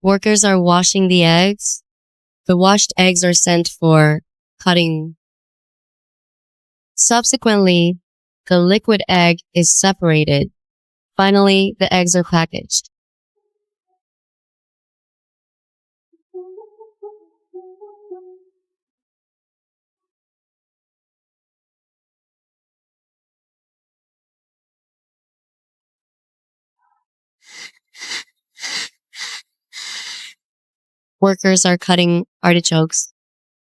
Workers are washing the eggs. The washed eggs are sent for cutting. Subsequently, the liquid egg is separated. Finally, the eggs are packaged. Workers are cutting artichokes.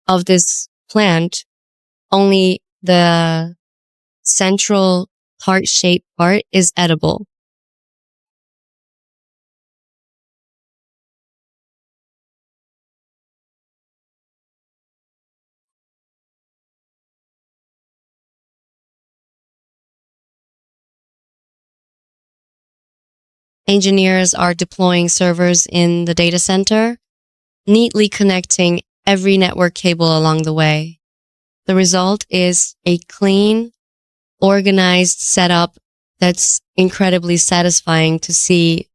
Of this plant, only the central tart-shaped part is edible. Engineers are deploying servers in the data center, neatly connecting every network cable along the way. The result is a clean, organized setup that's incredibly satisfying to see.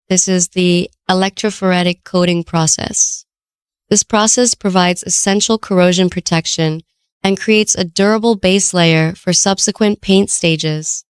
This is the electrophoretic coating process. This process provides essential corrosion protection and creates a durable base layer for subsequent paint stages.